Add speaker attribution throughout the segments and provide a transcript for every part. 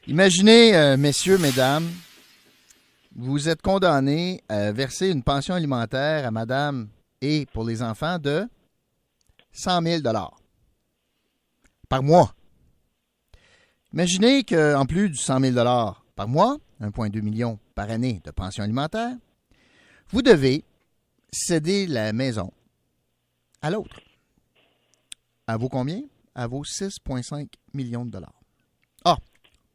Speaker 1: Imaginez, messieurs, mesdames, vous êtes condamnés à verser une pension alimentaire à madame et pour les enfants de 100 000 par mois. Imaginez qu'en plus du 100 000 par mois, 1,2 million par année de pension alimentaire, vous devez céder la maison à l'autre. À vos combien? À vos 6,5 millions de dollars. Ah!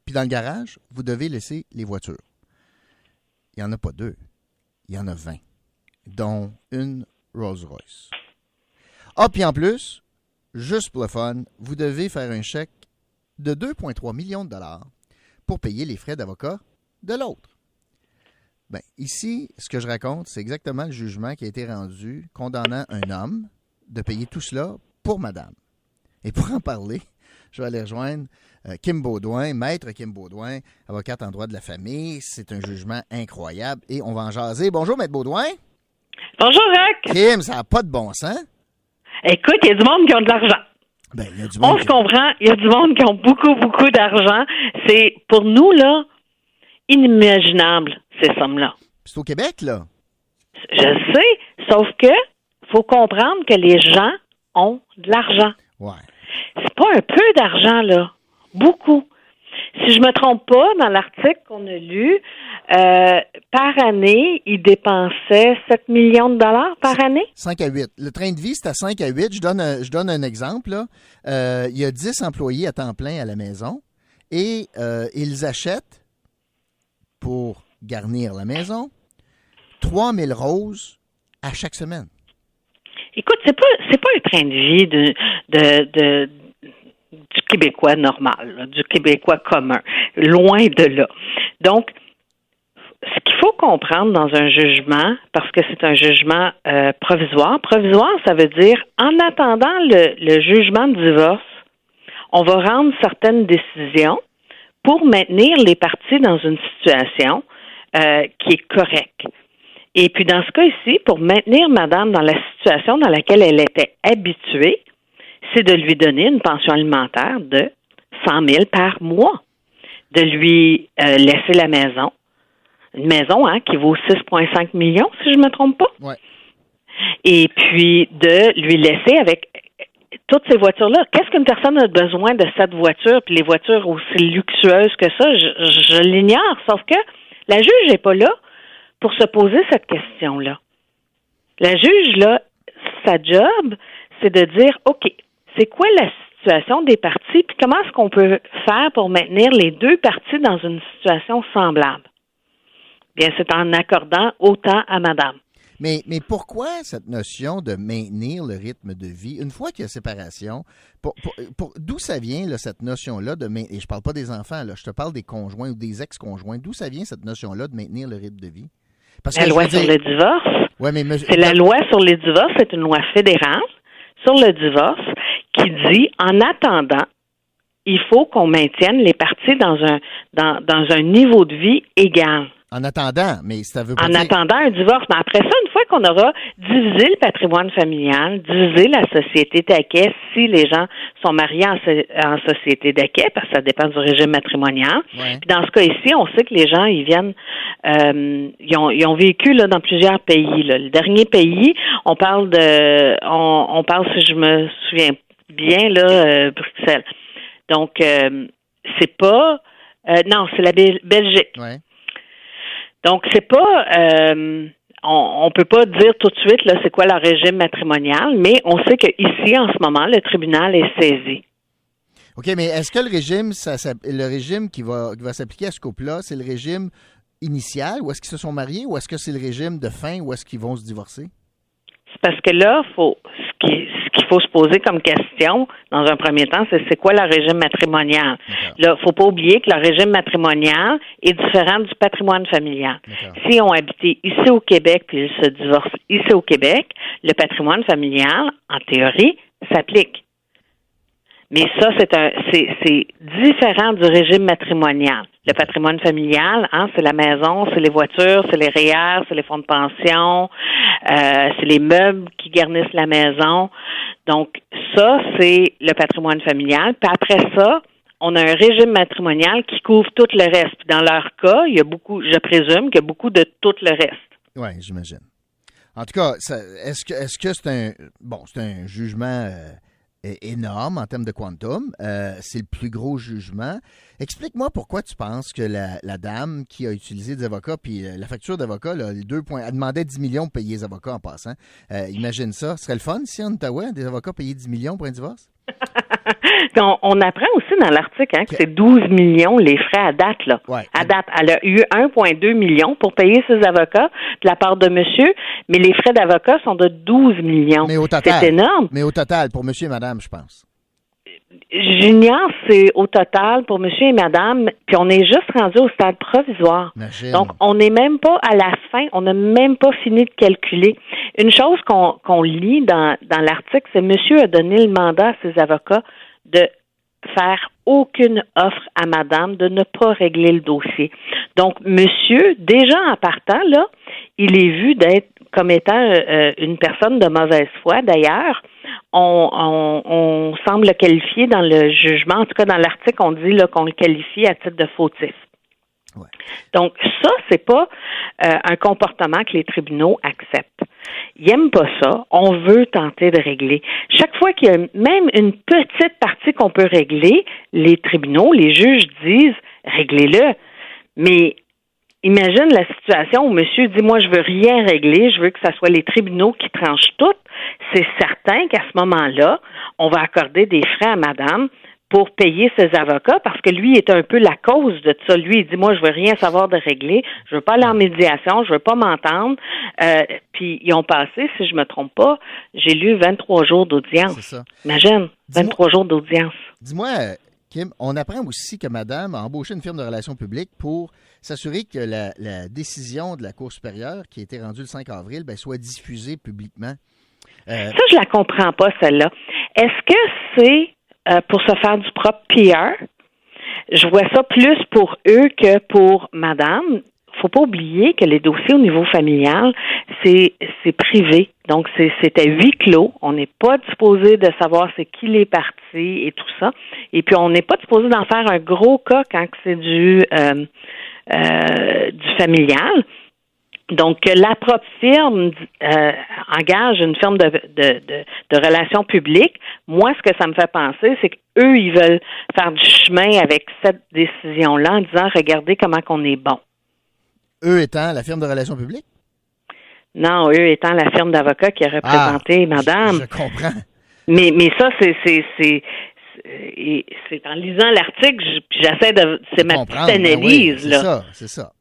Speaker 1: Puis dans le garage, vous devez laisser les voitures. Il n'y en a pas 2, il y en a 20, dont une Rolls-Royce. Ah, puis en plus, juste pour le fun, vous devez faire un chèque de 2,3 millions de dollars pour payer les frais d'avocat de l'autre. Bien, ici, ce que je raconte, c'est exactement le jugement qui a été rendu condamnant un homme de payer tout cela pour madame. Et pour en parler, je vais aller rejoindre Kim Baudouin, maître Kim Baudouin, avocate en droit de la famille. C'est un jugement incroyable et on va en jaser. Bonjour, maître Baudouin.
Speaker 2: Bonjour, Rock.
Speaker 1: Kim, ça n'a pas de bon sens.
Speaker 2: Écoute, il y a du monde qui ont de l'argent.
Speaker 1: Ben, il y a du monde
Speaker 2: On se comprend, il y a du monde qui ont beaucoup, beaucoup d'argent. C'est, pour nous, là, inimaginable, ces sommes-là.
Speaker 1: C'est au Québec, là.
Speaker 2: Je sais, sauf que faut comprendre que les gens ont de l'argent.
Speaker 1: Ouais.
Speaker 2: C'est pas un peu d'argent, là. Beaucoup. Si je me trompe pas, dans l'article qu'on a lu, par année, ils dépensaient 7 millions de dollars par année.
Speaker 1: 5 à 8. Le train de vie, c'est à 5 à 8. Je donne un exemple. Là. Il y a 10 employés à temps plein à la maison et ils achètent, pour garnir la maison, 3 000 roses à chaque semaine.
Speaker 2: Écoute, c'est pas un train de vie du Québécois normal, là, du Québécois commun. Loin de là. Donc, ce qu'il faut comprendre dans un jugement, parce que c'est un jugement provisoire. Provisoire, ça veut dire, en attendant le jugement de divorce, on va rendre certaines décisions pour maintenir les parties dans une situation qui est correcte. Et puis, dans ce cas ici, pour maintenir madame dans la situation dans laquelle elle était habituée, c'est de lui donner une pension alimentaire de 100 000 par mois, de lui laisser la maison, une maison qui vaut 6,5 millions, si je ne me trompe pas.
Speaker 1: Ouais.
Speaker 2: Et puis, de lui laisser avec toutes ces voitures-là. Qu'est-ce qu'une personne a besoin de cette voiture, puis les voitures aussi luxueuses que ça, je l'ignore, sauf que la juge n'est pas là pour se poser cette question-là. La juge, là, sa job, c'est de dire, OK, c'est quoi la situation des parties, puis comment est-ce qu'on peut faire pour maintenir les deux parties dans une situation semblable? Bien, c'est en accordant autant à madame.
Speaker 1: Mais pourquoi cette notion de maintenir le rythme de vie? Une fois qu'il y a séparation, d'où ça vient, là, cette notion-là de maintenir? Et je parle pas des enfants, là, je te parle des conjoints ou des ex-conjoints. D'où ça vient, cette notion-là de maintenir le rythme de vie? Parce
Speaker 2: La
Speaker 1: que
Speaker 2: loi sur le divorce,
Speaker 1: ouais, mais
Speaker 2: c'est la loi sur les divorces, c'est une loi fédérale sur le divorce qui dit, en attendant, il faut qu'on maintienne les parties dans un niveau de vie égal.
Speaker 1: En attendant, mais ça veut pas
Speaker 2: En
Speaker 1: dire...
Speaker 2: attendant un divorce. Mais après ça, une fois qu'on aura divisé le patrimoine familial, divisé la société d'acquêt, si les gens sont mariés en société d'acquêt, parce que ça dépend du régime matrimonial.
Speaker 1: Ouais.
Speaker 2: Puis dans ce cas ici, on sait que les gens, ils viennent, ils ont vécu là dans plusieurs pays. Là. Le dernier pays, on parle, si je me souviens bien, là, Bruxelles. Donc, c'est pas... non, c'est la Belgique.
Speaker 1: Ouais.
Speaker 2: Donc, c'est pas... on peut pas dire tout de suite là c'est quoi leur régime matrimonial, mais on sait qu'ici, en ce moment, le tribunal est saisi.
Speaker 1: OK, mais est-ce que le régime qui va s'appliquer à ce couple-là, c'est le régime initial, où est-ce qu'ils se sont mariés, ou est-ce que c'est le régime de fin, où est-ce qu'ils vont se divorcer?
Speaker 2: C'est parce que là, ce qu'il faut se poser comme question, dans un premier temps, c'est quoi le régime matrimonial?
Speaker 1: D'accord.
Speaker 2: Là, faut pas oublier que le régime matrimonial est différent du patrimoine familial.
Speaker 1: D'accord.
Speaker 2: Si on habitait ici au Québec, puis ils se divorcent ici au Québec, le patrimoine familial, en théorie, s'applique. Mais ça, c'est différent du régime matrimonial. Le patrimoine familial, c'est la maison, c'est les voitures, c'est les REER, c'est les fonds de pension, c'est les meubles qui garnissent la maison. Donc, ça, c'est le patrimoine familial. Puis après ça, on a un régime matrimonial qui couvre tout le reste. Puis dans leur cas, il y a beaucoup, je présume qu'il y a beaucoup de tout le reste.
Speaker 1: Oui, j'imagine. En tout cas, est-ce que c'est un jugement énorme en termes de quantum. C'est le plus gros jugement. Explique-moi pourquoi tu penses que la dame qui a utilisé des avocats, puis la facture d'avocat, là, les 2 points, elle demandait 10 millions pour payer les avocats en passant. Imagine ça. Ce serait le fun si en Ottawa, des avocats payaient 10 millions pour un divorce?
Speaker 2: On apprend aussi dans l'article que c'est 12 millions les frais à date. Là.
Speaker 1: Ouais.
Speaker 2: À date, elle a eu 1,2 million pour payer ses avocats de la part de monsieur, mais les frais d'avocat sont de 12 millions.
Speaker 1: Mais au total,
Speaker 2: c'est énorme.
Speaker 1: Mais au total, pour monsieur et madame, je pense.
Speaker 2: J'ignore, c'est au total pour monsieur et madame, puis on est juste rendu au stade provisoire.
Speaker 1: Imagine.
Speaker 2: Donc, on n'est même pas à la fin, on n'a même pas fini de calculer. Une chose qu'on lit dans l'article, c'est monsieur a donné le mandat à ses avocats de faire aucune offre à madame, de ne pas régler le dossier. Donc, monsieur, déjà en partant, là, il est vu d'être comme étant une personne de mauvaise foi. D'ailleurs, on semble le qualifier dans le jugement, en tout cas dans l'article, on dit là, qu'on le qualifie à titre de fautif.
Speaker 1: Ouais.
Speaker 2: Donc, ça, c'est pas un comportement que les tribunaux acceptent. Ils n'aiment pas ça. On veut tenter de régler. Chaque fois qu'il y a même une petite partie qu'on peut régler, les tribunaux, les juges disent « réglez-le ». Mais imagine la situation où monsieur dit « moi, je veux rien régler, je veux que ce soit les tribunaux qui tranchent tout ». C'est certain qu'à ce moment-là, on va accorder des frais à madame pour payer ses avocats, parce que lui est un peu la cause de ça. Lui, il dit, moi, je veux rien savoir de régler, je veux pas aller en médiation, je veux pas m'entendre. Puis, ils ont passé, si je me trompe pas, j'ai lu 23 jours d'audience.
Speaker 1: C'est ça.
Speaker 2: Imagine, 23 jours d'audience.
Speaker 1: Dis-moi, Kim, on apprend aussi que madame a embauché une firme de relations publiques pour s'assurer que la décision de la Cour supérieure, qui a été rendue le 5 avril, soit diffusée publiquement.
Speaker 2: Ça, je la comprends pas, celle-là. Est-ce que c'est pour se faire du propre PR? Je vois ça plus pour eux que pour madame. Faut pas oublier que les dossiers au niveau familial, c'est privé. Donc, c'est à huis clos. On n'est pas disposé de savoir c'est qui les partis et tout ça. Et puis, on n'est pas disposé d'en faire un gros cas quand c'est du familial. Donc, la propre firme engage une firme de relations publiques. Moi, ce que ça me fait penser, c'est qu'eux, ils veulent faire du chemin avec cette décision-là en disant, regardez comment qu'on est bon.
Speaker 1: Eux étant la firme de relations publiques?
Speaker 2: Non, eux étant la firme d'avocats qui a représenté madame.
Speaker 1: Je comprends.
Speaker 2: Mais ça, c'est en lisant l'article, j'essaie de... C'est ma petite analyse,
Speaker 1: là.
Speaker 2: là.
Speaker 1: C'est ça.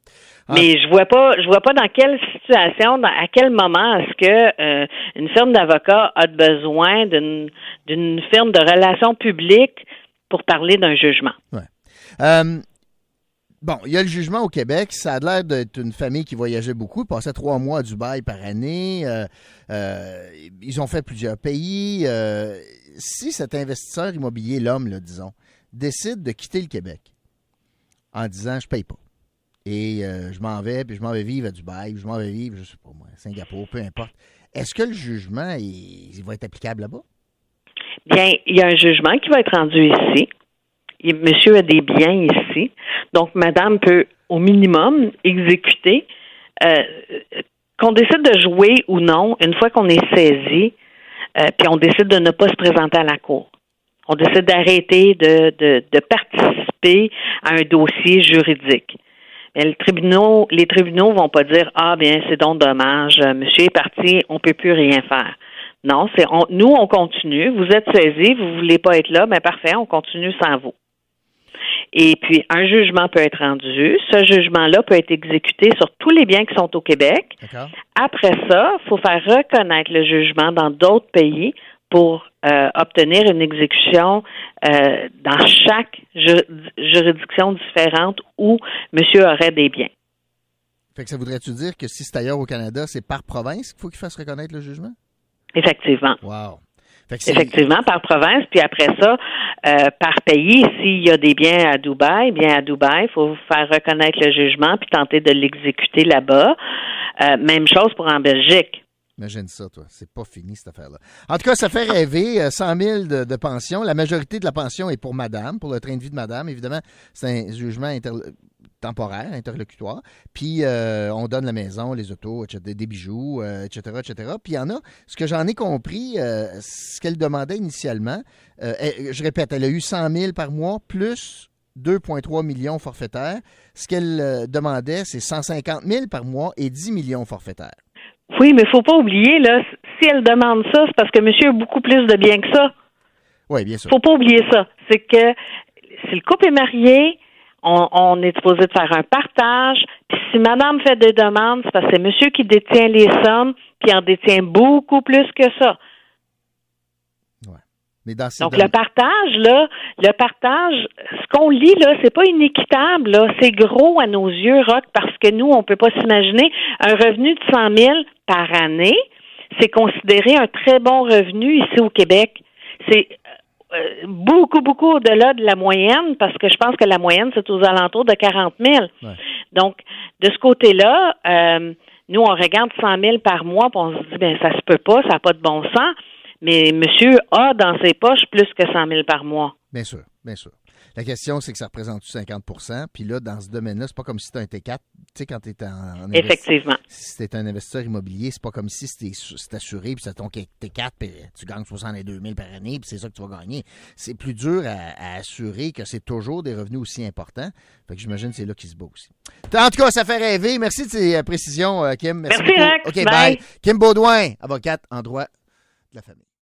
Speaker 2: Mais je vois pas dans quelle situation, à quel moment est-ce que une firme d'avocats a besoin d'une firme de relations publiques pour parler d'un jugement.
Speaker 1: Ouais. Bon, il y a le jugement au Québec. Ça a l'air d'être une famille qui voyageait beaucoup, passait 3 mois à Dubaï par année. Ils ont fait plusieurs pays. Si cet investisseur immobilier, l'homme, là, disons, décide de quitter le Québec en disant « je paye pas », et je m'en vais, puis je m'en vais vivre à Dubaï, je m'en vais vivre, je sais pas moi, Singapour, peu importe. Est-ce que le jugement, il va être applicable là-bas? Bien,
Speaker 2: il y a un jugement qui va être rendu ici. Monsieur a des biens ici. Donc, madame peut, au minimum, exécuter. Qu'on décide de jouer ou non, une fois qu'on est saisi, puis on décide de ne pas se présenter à la cour. On décide d'arrêter de participer à un dossier juridique. Mais les tribunaux vont pas dire « Ah, bien, c'est donc dommage, monsieur est parti, on peut plus rien faire. » Non, nous, on continue. Vous êtes saisis, vous voulez pas être là, mais parfait, on continue sans vous. Et puis, un jugement peut être rendu. Ce jugement-là peut être exécuté sur tous les biens qui sont au Québec.
Speaker 1: D'accord.
Speaker 2: Après ça, il faut faire reconnaître le jugement dans d'autres pays pour obtenir une exécution dans chaque juridiction différente où monsieur aurait des biens.
Speaker 1: Fait que ça voudrait-tu dire que si c'est ailleurs au Canada, c'est par province qu'il faut qu'il fasse reconnaître le jugement?
Speaker 2: Effectivement.
Speaker 1: Wow.
Speaker 2: Effectivement, par province, puis après ça, par pays, s'il y a des biens à Dubaï, il faut faire reconnaître le jugement puis tenter de l'exécuter là-bas. Même chose pour en Belgique.
Speaker 1: Imagine ça, toi. C'est pas fini, cette affaire-là. En tout cas, ça fait rêver. 100 000 de pension. La majorité de la pension est pour madame, pour le train de vie de madame. Évidemment, c'est un jugement temporaire, interlocutoire. Puis, on donne la maison, les autos, etc., des bijoux, etc., etc. Puis, il y en a, ce que j'en ai compris, ce qu'elle demandait initialement, je répète, elle a eu 100 000 par mois, plus 2,3 millions forfaitaires. Ce qu'elle demandait, c'est 150 000 par mois et 10 millions forfaitaires.
Speaker 2: Oui, mais il ne faut pas oublier, là, si elle demande ça, c'est parce que monsieur a beaucoup plus de biens que ça.
Speaker 1: Oui, bien sûr.
Speaker 2: Il ne faut pas oublier ça. C'est que si le couple est marié, on est supposé de faire un partage. Puis si madame fait des demandes, c'est parce que c'est monsieur qui détient les sommes, puis en détient beaucoup plus que ça.
Speaker 1: Ouais. Mais dans
Speaker 2: donc, le partage, ce qu'on lit, là, c'est pas inéquitable, là. C'est gros à nos yeux, Roch, parce que nous, on peut pas s'imaginer un revenu de 100 000 par année. C'est considéré un très bon revenu ici au Québec. C'est beaucoup, beaucoup au-delà de la moyenne, parce que je pense que la moyenne, c'est aux alentours de 40 000. Ouais. Donc, de ce côté-là, nous, on regarde 100 000 par mois, puis on se dit, ben ça se peut pas, ça n'a pas de bon sens. Mais monsieur a dans ses poches plus que 100 000 par mois.
Speaker 1: Bien sûr, bien sûr. La question, c'est que ça représente 50 %. Puis là, dans ce domaine-là, c'est pas comme si c'était un T4. Tu sais, quand tu es en
Speaker 2: effectivement.
Speaker 1: Si tu es un investisseur immobilier, c'est pas comme si c'est assuré, puis c'est ton T4, puis tu gagnes 62 000 par année, puis c'est ça que tu vas gagner. C'est plus dur à assurer que c'est toujours des revenus aussi importants. Fait que j'imagine que c'est là qu'il se bat aussi. En tout cas, ça fait rêver. Merci de ces précisions, Kim.
Speaker 2: Merci, Rex.
Speaker 1: OK, bye. Kim Baudouin, avocate en droit de la famille.